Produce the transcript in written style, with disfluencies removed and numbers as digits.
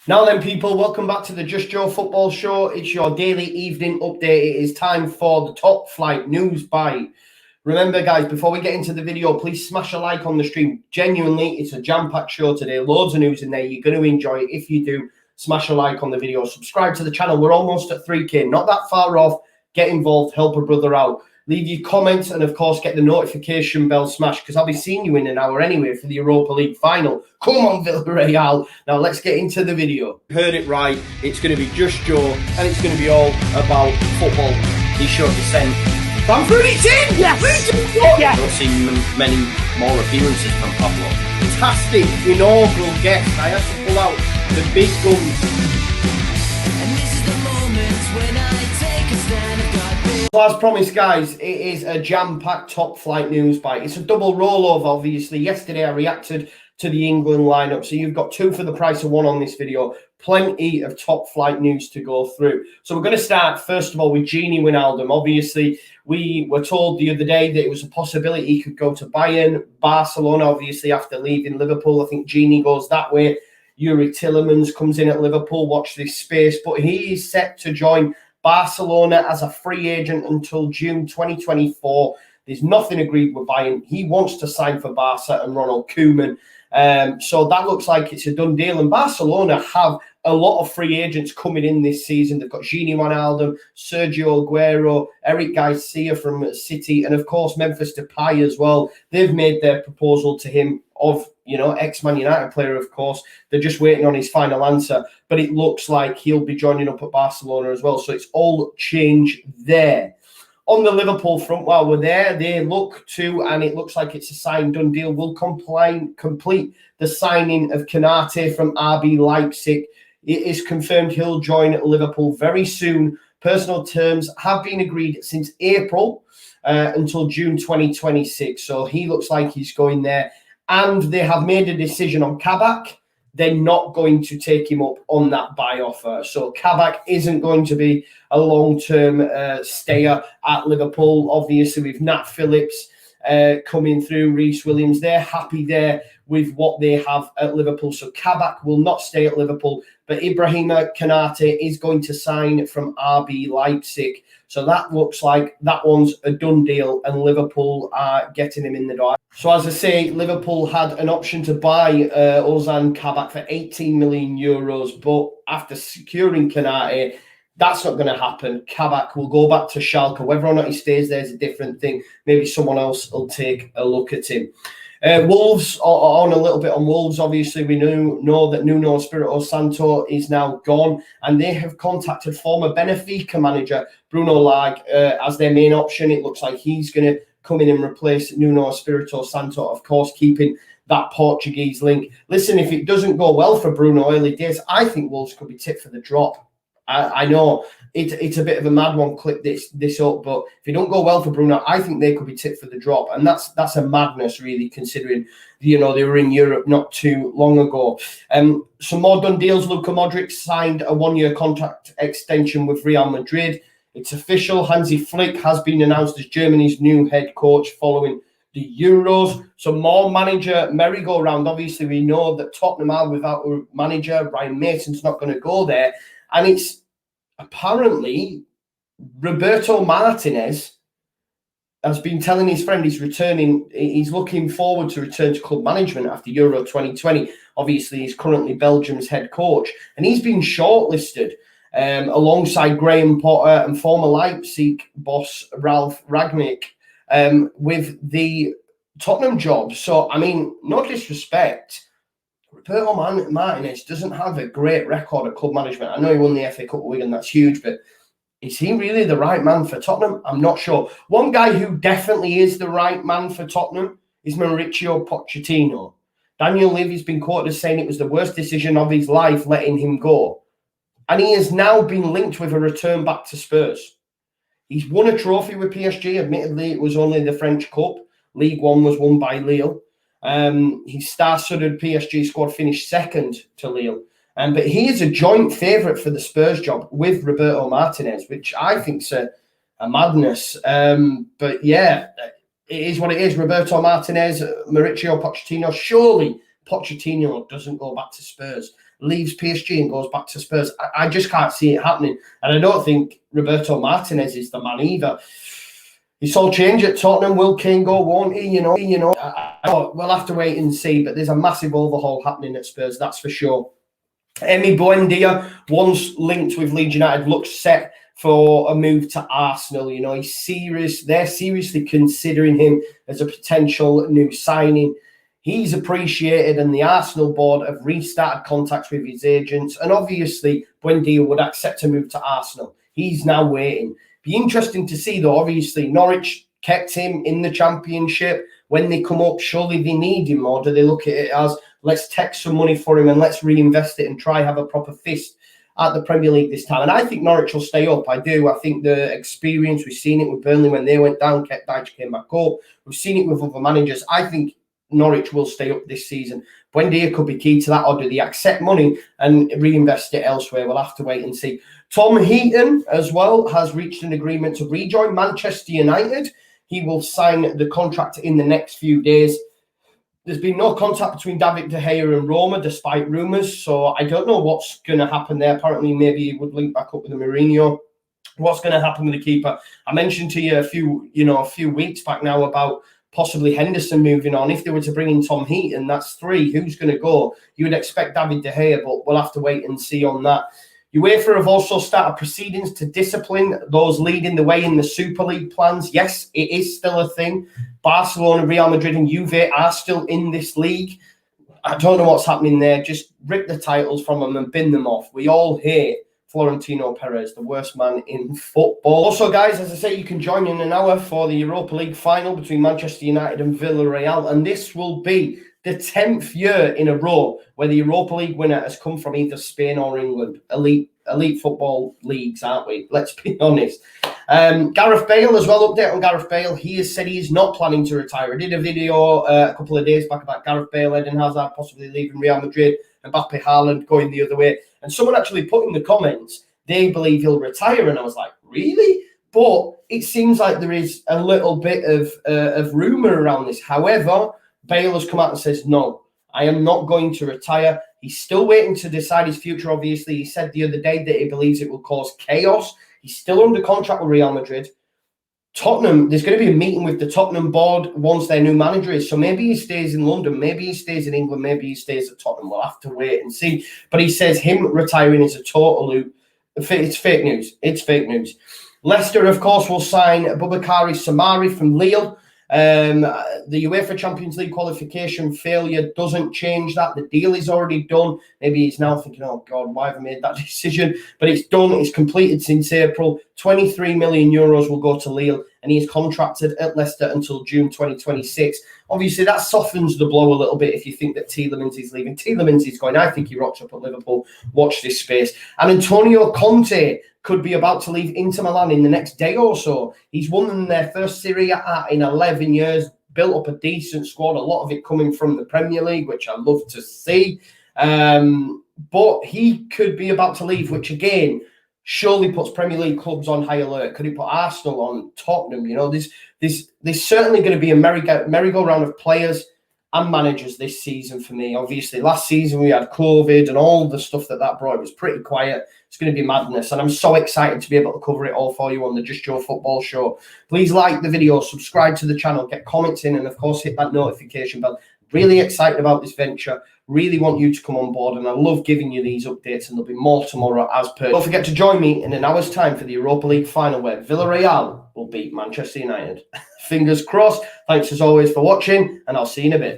Now then, people, welcome back to the Just Joe Football Show. It's your daily evening update. It is time for the top flight news bite. Remember, guys, before we get into the video, please smash a like on the stream. Genuinely, it's a jam-packed show today. Loads of news in there. You're going to enjoy it. If you do, smash a like on the video. Subscribe to the channel. We're almost at 3K. Not that far off. Get involved. Help a brother out. Leave your comments and, of course, get the notification bell smashed because I'll be seeing you in an hour anyway for the Europa League final. Come on, Villarreal. Now, let's get into the video. Heard it right. It's going to be Just Joe and it's going to be all about football. He showed descent. Bamford, it's in! Yes! Yes! I don't see many more appearances from Pablo. Fantastic, inaugural guest. I have to pull out the big guns. And this is the moment when I take a stand. As promised, guys, it is a jam-packed top flight news bite. It's a double rollover, obviously. Yesterday, I reacted to the England lineup. So you've got two for the price of one on this video. Plenty of top flight news to go through. So we're going to start, first of all, with Gini Wijnaldum. Obviously, we were told the other day that it was a possibility he could go to Bayern, Barcelona, obviously, after leaving Liverpool. I think Gini goes that way. Yuri Tillemans comes in at Liverpool. Watch this space. But he is set to join Barcelona as a free agent until June 2024. There's nothing agreed with Bayern. He wants to sign for Barca and Ronald Koeman. So that looks like it's a done deal. And Barcelona have a lot of free agents coming in this season. They've got Gini Wijnaldum, Sergio Aguero, Eric Garcia from City, and of course Memphis Depay as well. They've made their proposal to him of, ex-Man United player, of course. They're just waiting on his final answer. But it looks like he'll be joining up at Barcelona as well. So it's all change there. On the Liverpool front, while we're there, they look to, and it looks like it's a signed done deal, will complete the signing of Konate from RB Leipzig. It is confirmed he'll join Liverpool very soon. Personal terms have been agreed since April until June 2026. So he looks like he's going there. And they have made a decision on Kabak. They're not going to take him up on that buy offer. So Kabak isn't going to be a long-term stayer at Liverpool. Obviously, with Nat Phillips coming through, Reece Williams, they're happy there with what they have at Liverpool. So Kabak will not stay at Liverpool, but Ibrahima Konaté is going to sign from RB Leipzig. So that looks like that one's a done deal and Liverpool are getting him in the door. So as I say, Liverpool had an option to buy Ozan Kabak for 18 million euros, but after securing Konate, that's not going to happen. Kabak will go back to Schalke. Whether or not he stays there is a different thing. Maybe someone else will take a look at him. Wolves, on a little bit on Wolves, obviously we know that Nuno Espirito Santo is now gone, and they have contacted former Benfica manager Bruno Lage as their main option. It looks like he's going to come in and replace Nuno Espirito Santo, of course, keeping that Portuguese link. Listen, if it doesn't go well for Bruno early days, I think Wolves could be tipped for the drop. I know it's a bit of a mad one, clip this up, but if it don't go well for Bruno, I think they could be tipped for the drop. And that's a madness, really, considering, they were in Europe not too long ago. Some more done deals. Luka Modric signed a one-year contract extension with Real Madrid. It's official. Hansi Flick has been announced as Germany's new head coach following the Euros. Some more manager merry-go-round. Obviously, we know that Tottenham are without a manager. Ryan Mason's not going to go there. And it's apparently Roberto Martinez has been telling his friend he's returning. He's looking forward to return to club management after Euro 2020. Obviously, he's currently Belgium's head coach. And he's been shortlisted alongside Graham Potter and former Leipzig boss Ralf Rangnick with the Tottenham job. So, I mean, no disrespect, Roberto Martinez doesn't have a great record at club management. I know he won the FA Cup with Wigan, that's huge, but is he really the right man for Tottenham? I'm not sure. One guy who definitely is the right man for Tottenham is Mauricio Pochettino. Daniel Levy's been quoted as saying it was the worst decision of his life letting him go. And he has now been linked with a return back to Spurs. He's won a trophy with PSG. Admittedly, it was only the French Cup. League One was won by Lille. His star-studded PSG squad finished second to Lille. But he is a joint favourite for the Spurs job with Roberto Martinez, which I think is a madness. But yeah, it is what it is. Roberto Martinez, Mauricio Pochettino. Surely Pochettino doesn't go back to Spurs. leaves PSG and goes back to Spurs. I just can't see it happening. And I don't think Roberto Martinez is the man either. It's all change at Tottenham. Will Kane go, won't he? We'll have to wait and see. But there's a massive overhaul happening at Spurs, that's for sure. Emi Buendia, once linked with Leeds United, looks set for a move to Arsenal. He's serious. They're seriously considering him as a potential new signing. He's appreciated, and the Arsenal board have restarted contacts with his agents. And obviously, Buendia would accept a move to Arsenal. He's now waiting. Be interesting to see, though. Obviously, Norwich kept him in the Championship. When they come up, surely they need him, or do they look at it as, let's take some money for him and let's reinvest it and try have a proper fist at the Premier League this time? And I think Norwich will stay up. I do. I think the experience, we've seen it with Burnley when they went down, Dyche came back up. We've seen it with other managers. I think Norwich will stay up this season. Buendia could be key to that, or do they accept money and reinvest it elsewhere? We'll have to wait and see. Tom Heaton as well has reached an agreement to rejoin Manchester United. He will sign the contract in the next few days. There's been no contact between David De Gea and Roma, despite rumours. So I don't know what's going to happen there. Apparently, maybe he would link back up with the Mourinho. What's going to happen with the keeper? I mentioned to you a few weeks back now about possibly Henderson moving on. If they were to bring in Tom Heaton, that's 3. Who's going to go? You would expect David De Gea, but we'll have to wait and see on that. UEFA have also started proceedings to discipline those leading the way in the Super League plans. Yes, it is still a thing. Barcelona, Real Madrid and Juve are still in this league. I don't know what's happening there. Just rip the titles from them and bin them off. We all hate Florentino Perez, the worst man in football. Also, guys, as I say, you can join in an hour for the Europa League final between Manchester United and Villarreal. And this will be the 10th year in a row where the Europa League winner has come from either Spain or England. Elite football leagues, aren't we? Let's be honest. Gareth Bale as well, update on Gareth Bale. He has said he's not planning to retire. I did a video a couple of days back about Gareth Bale, Eden Hazard possibly leaving Real Madrid, and Mbappe, Haaland going the other way. And someone actually put in the comments, they believe he'll retire. And I was like, really? But it seems like there is a little bit of rumour around this. However, Bale has come out and says, no, I am not going to retire. He's still waiting to decide his future, obviously. He said the other day that he believes it will cause chaos. He's still under contract with Real Madrid. Tottenham, there's going to be a meeting with the Tottenham board once their new manager is. So maybe he stays in London, maybe he stays in England, maybe he stays at Tottenham. We'll have to wait and see. But he says him retiring is a total loop. It's fake news. It's fake news. Leicester, of course, will sign Boubakary Samari from Lille. The UEFA Champions League qualification failure doesn't change that. The deal is already done. Maybe he's now thinking, oh God, why have I made that decision? But it's done. It's completed since April. 23 million euros will go to Lille, and he is contracted at Leicester until June 2026. Obviously, that softens the blow a little bit if you think that Tielemans is leaving. Tielemans is going. I think he rocks up at Liverpool. Watch this space. And Antonio Conte could be about to leave Inter Milan in the next day or so. He's won their first Serie A in 11 years, built up a decent squad, a lot of it coming from the Premier League, which I love to see. But he could be about to leave, which again, surely puts Premier League clubs on high alert. Could he put Arsenal on, Tottenham? There's certainly going to be a merry-go-round of players and managers this season for me. Obviously, last season we had COVID and all the stuff that brought. It was pretty quiet. It's going to be madness, and I'm so excited to be able to cover it all for you on the Just Joe Football Show. Please like the video, subscribe to the channel, get comments in, and of course hit that notification bell. Really excited about this venture. Really want you to come on board, and I love giving you these updates, and there'll be more tomorrow as per. Don't forget to join me in an hour's time for the Europa League final where Villarreal will beat Manchester United. Fingers crossed. Thanks as always for watching, and I'll see you in a bit.